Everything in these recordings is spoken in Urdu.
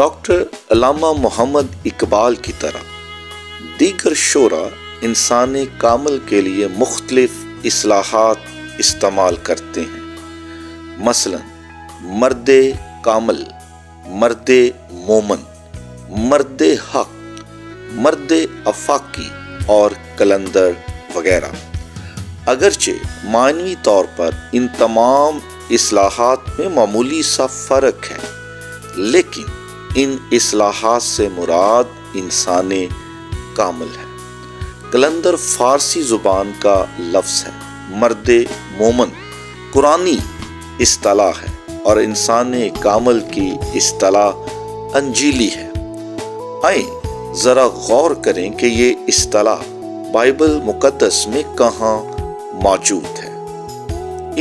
ڈاکٹر علامہ محمد اقبال کی طرح دیگر شعراء انسان کامل کے لیے مختلف اصطلاحات استعمال کرتے ہیں، مثلا مرد کامل، مرد مومن، مرد حق، مرد افاقی اور کلندر وغیرہ۔ اگرچہ معنوی طور پر ان تمام اصطلاحات میں معمولی سا فرق ہے، لیکن ان اصطلاحات سے مراد انسان کامل ہے۔ کلندر فارسی زبان کا لفظ ہے، مرد مومن قرآنی اصطلاح ہے اور انسان کامل کی اصطلاح انجیلی ہے۔ آئیں ذرا غور کریں کہ یہ اصطلاح بائبل مقدس میں کہاں موجود ہے۔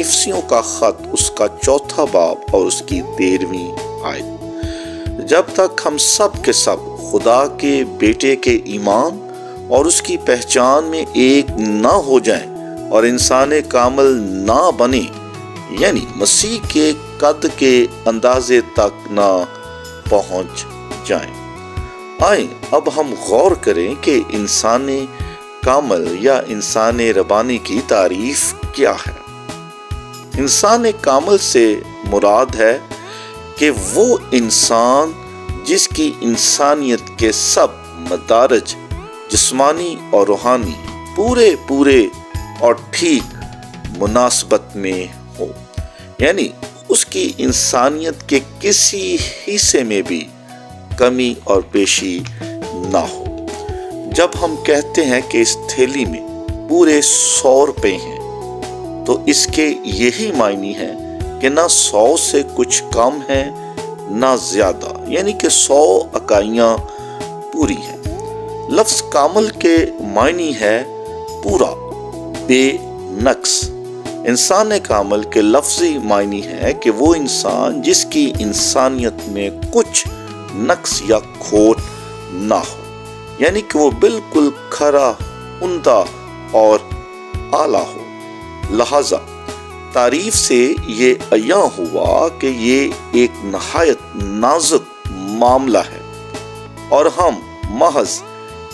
افسیوں کا خط اس کا 4 باب اور اس کی 13ویں آیت۔ جب تک ہم سب کے سب خدا کے بیٹے کے ایمان اور اس کی پہچان میں ایک نہ ہو جائیں اور انسان کامل نہ بنے، یعنی مسیح کے قد کے اندازے تک نہ پہنچ جائیں۔ آئیں اب ہم غور کریں کہ انسان کامل یا انسان ربانی کی تعریف کیا ہے۔ انسان کامل سے مراد ہے کہ وہ انسان جس کی انسانیت کے سب مدارج جسمانی اور روحانی پورے اور ٹھیک مناسبت میں ہو، یعنی اس کی انسانیت کے کسی حصے میں بھی کمی اور بیشی نہ ہو۔ جب ہم کہتے ہیں کہ اس تھیلی میں پورے 100 روپے ہیں تو اس کے یہی معنی ہے کہ نہ 100 سے کچھ کم ہے نہ زیادہ، یعنی کہ 100 اکائیاں پوری ہیں۔ لفظ کامل کے معنی ہے پورا، بے نقص۔ انسان کامل کے لفظی معنی ہے کہ وہ انسان جس کی انسانیت میں کچھ نقص یا کھوٹ نہ ہو، یعنی کہ وہ بالکل کھرا، عمدہ اور اعلیٰ ہو۔ لہذا تعریف سے یہ عیاں ہوا کہ یہ ایک نہایت نازک معاملہ ہے اور ہم محض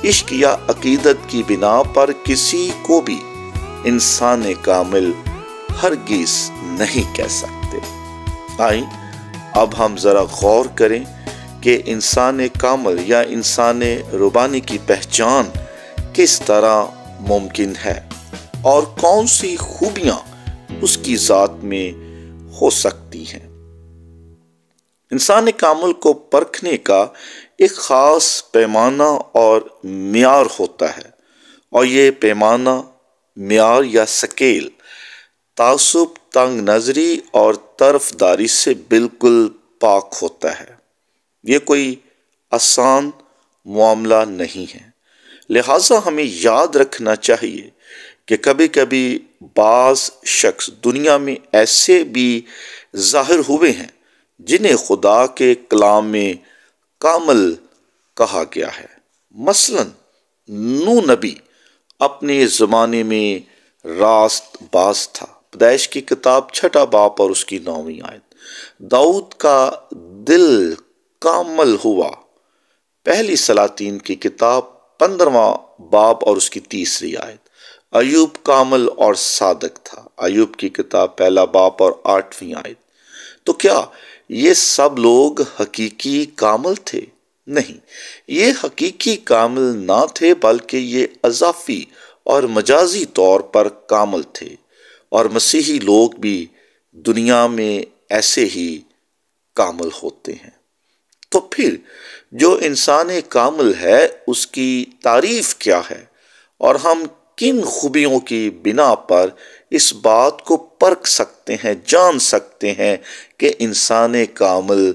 عشق یا عقیدت کی بنا پر کسی کو بھی انسان کامل ہرگز نہیں کہہ سکتے۔ آئیں اب ہم ذرا غور کریں کہ انسان کامل یا انسان ربانی کی پہچان کس طرح ممکن ہے اور کون سی خوبیاں اس کی ذات میں ہو سکتی ہیں۔ انسان کامل کو پرکھنے کا ایک خاص پیمانہ اور معیار ہوتا ہے، اور یہ پیمانہ، معیار یا سکیل تعصب، تنگ نظری اور طرفداری سے بالکل پاک ہوتا ہے۔ یہ کوئی آسان معاملہ نہیں ہے، لہٰذا ہمیں یاد رکھنا چاہیے کہ کبھی کبھی بعض شخص دنیا میں ایسے بھی ظاہر ہوئے ہیں جنہیں خدا کے کلام میں کامل کہا گیا ہے۔ مثلا نوح نبی اپنے زمانے میں راست باز تھا، پیدائش کی کتاب 6 باب اور اس کی 9ویں آیت۔ داؤد کا دل کامل ہوا، پہلی سلاطین کی کتاب 15واں باب اور اس کی 3 آیت۔ ایوب کامل اور صادق تھا، ایوب کی کتاب 1 باب اور 8ویں آیت۔ تو کیا یہ سب لوگ حقیقی کامل تھے؟ نہیں، یہ حقیقی کامل نہ تھے، بلکہ یہ اضافی اور مجازی طور پر کامل تھے، اور مسیحی لوگ بھی دنیا میں ایسے ہی کامل ہوتے ہیں۔ تو پھر جو انسان کامل ہے اس کی تعریف کیا ہے، اور ہم کن خوبیوں کی بنا پر اس بات کو پرکھ سکتے ہیں، جان سکتے ہیں کہ انسان کامل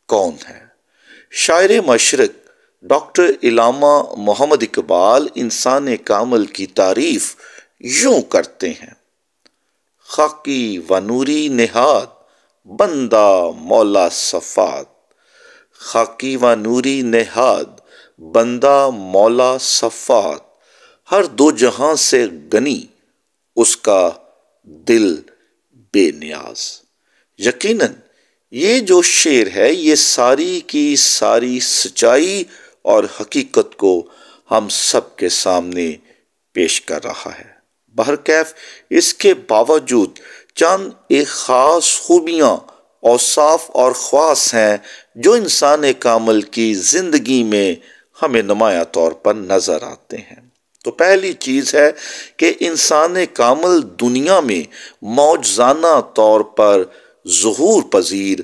کون ہے؟ شاعر مشرق ڈاکٹر علامہ محمد اقبال انسان کامل کی تعریف یوں کرتے ہیں: خاکی و نوری نہاد بندہ مولا صفات، خاکی و نوری نہاد بندہ مولا صفات، ہر 2 جہاں سے غنی اس کا دل بے نیاز۔ یقیناً یہ جو شعر ہے یہ ساری کی ساری سچائی اور حقیقت کو ہم سب کے سامنے پیش کر رہا ہے۔ بہرکیف اس کے باوجود چند ایک خاص خوبیاں، اوصاف اور خواص ہیں جو انسان کامل کی زندگی میں ہمیں نمایاں طور پر نظر آتے ہیں۔ تو پہلی چیز ہے کہ انسان کامل دنیا میں معجزانہ طور پر ظہور پذیر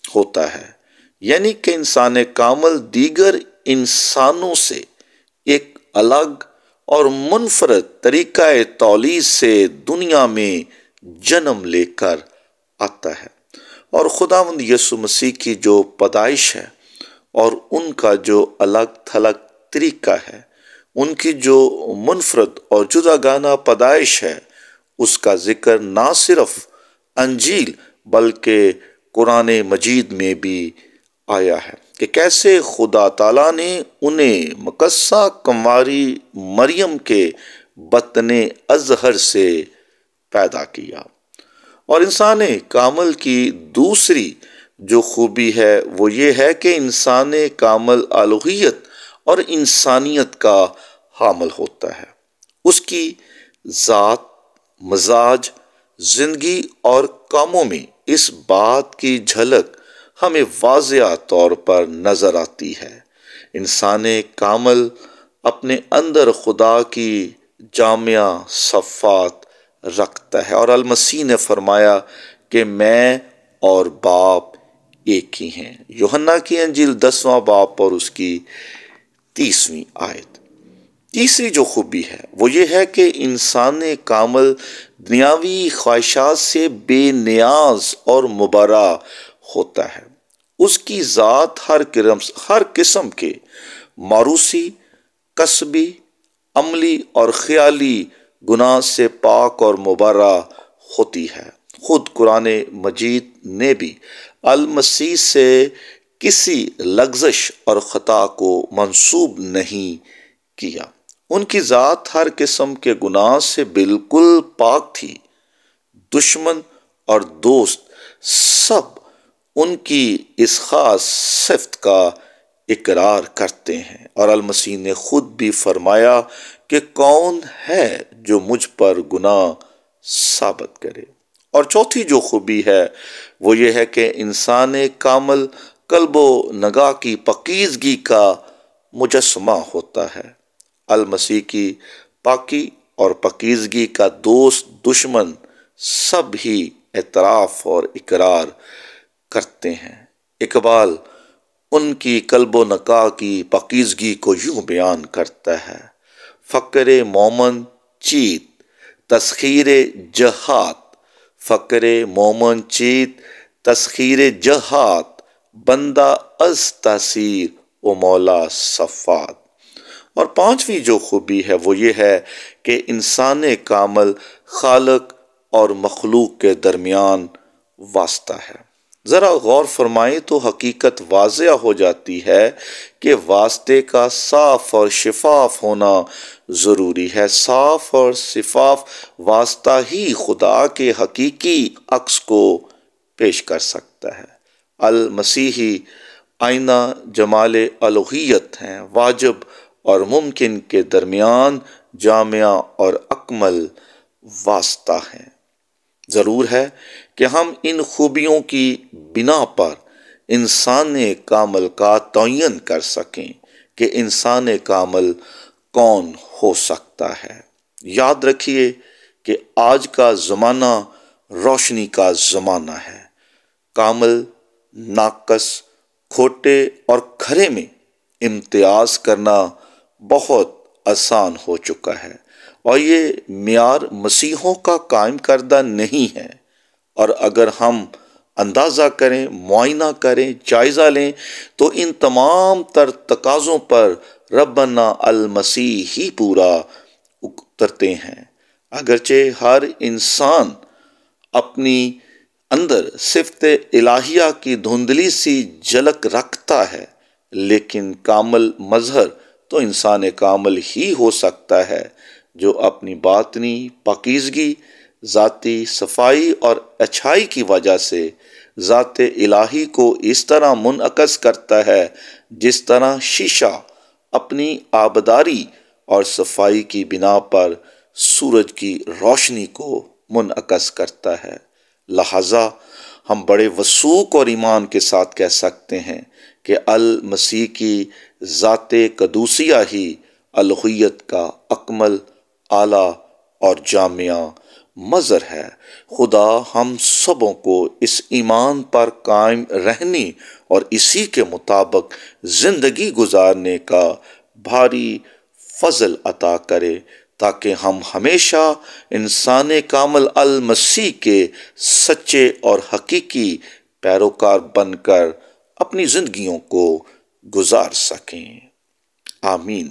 ہوتا ہے، یعنی کہ انسان کامل دیگر انسانوں سے ایک الگ اور منفرد طریقہ تولید سے دنیا میں جنم لے کر آتا ہے، اور خداوند یسوع مسیح کی جو پیدائش ہے اور ان کا جو الگ تھلگ طریقہ ہے، ان کی جو منفرد اور جداگانہ پیدائش ہے، اس کا ذکر نہ صرف انجیل بلکہ قرآن مجید میں بھی آیا ہے کہ کیسے خدا تعالیٰ نے انہیں مقدسہ کنواری مریم کے بطن ازہر سے پیدا کیا۔ اور انسان کامل کی دوسری جو خوبی ہے وہ یہ ہے کہ انسان کامل الوہیت اور انسانیت کا حامل ہوتا ہے۔ اس کی ذات، مزاج، زندگی اور کاموں میں اس بات کی جھلک ہمیں واضح طور پر نظر آتی ہے۔ انسان کامل اپنے اندر خدا کی جامع صفات رکھتا ہے، اور المسیح نے فرمایا کہ میں اور باپ ایک ہی ہیں۔ یوحنا کی انجیل 10واں باب اور اس کی 30ویں آیت۔ تیسری جو خوبی ہے وہ یہ ہے کہ انسان کامل دنیاوی خواہشات سے بے نیاز اور مبرا ہوتا ہے۔ اس کی ذات ہر قسم کے موروثی، کسبی، عملی اور خیالی گناہ سے پاک اور مبرا ہوتی ہے۔ خود قرآن مجید نے بھی المسیح سے کسی لغزش اور خطا کو منسوب نہیں کیا۔ ان کی ذات ہر قسم کے گناہ سے بالکل پاک تھی۔ دشمن اور دوست سب ان کی اس خاص صفت کا اقرار کرتے ہیں، اور المسیح نے خود بھی فرمایا کہ کون ہے جو مجھ پر گناہ ثابت کرے۔ اور چوتھی جو خوبی ہے وہ یہ ہے کہ انسان کامل قلب و نگاہ کی پاکیزگی کا مجسمہ ہوتا ہے۔ المسیح کی پاکی اور پاکیزگی کا دوست دشمن سب ہی اعتراف اور اقرار کرتے ہیں۔ اقبال ان کی قلب و نگاہ کی پاکیزگی کو یوں بیان کرتا ہے: فقر مومن چیت تسخیر جہات، فقر مومن چیت تسخیر جہات، بندہ از تاثیر و مولا صفات۔ اور پانچویں جو خوبی ہے وہ یہ ہے کہ انسان کامل خالق اور مخلوق کے درمیان واسطہ ہے۔ ذرا غور فرمائیں تو حقیقت واضح ہو جاتی ہے کہ واسطے کا صاف اور شفاف ہونا ضروری ہے۔ صاف اور شفاف واسطہ ہی خدا کے حقیقی عکس کو پیش کر سکتا ہے۔ المسیحی آئینہ جمال الوہیت ہیں، واجب اور ممکن کے درمیان جامع اور اکمل واسطہ ہیں۔ ضرور ہے کہ ہم ان خوبیوں کی بنا پر انسان کامل کا تعین کر سکیں کہ انسان کامل کون ہو سکتا ہے۔ یاد رکھیے کہ آج کا زمانہ روشنی کا زمانہ ہے۔ کامل، ناقص، کھوٹے اور کھرے میں امتیاز کرنا بہت آسان ہو چکا ہے، اور یہ معیار مسیحوں کا قائم کردہ نہیں ہے۔ اور اگر ہم اندازہ کریں، معائنہ کریں، جائزہ لیں تو ان تمام تر تقاضوں پر ربنا المسیح ہی پورا اترتے ہیں۔ اگرچہ ہر انسان اپنی اندر صفت الہیہ کی دھندلی سی جھلک رکھتا ہے، لیکن کامل مظہر تو انسان کامل ہی ہو سکتا ہے جو اپنی باطنی پاکیزگی، ذاتی صفائی اور اچھائی کی وجہ سے ذات الہی کو اس طرح منعکس کرتا ہے جس طرح شیشہ اپنی آبداری اور صفائی کی بنا پر سورج کی روشنی کو منعکس کرتا ہے۔ لہذا ہم بڑے وثوق اور ایمان کے ساتھ کہہ سکتے ہیں کہ المسیح کی ذات قدوسیہ ہی الوہیت کا اکمل، اعلیٰ اور جامع مظہر ہے۔ خدا ہم سبوں کو اس ایمان پر قائم رہنے اور اسی کے مطابق زندگی گزارنے کا بھاری فضل عطا کرے تاکہ ہم ہمیشہ انسان کامل المسیح کے سچے اور حقیقی پیروکار بن کر اپنی زندگیوں کو گزار سکیں۔ آمین۔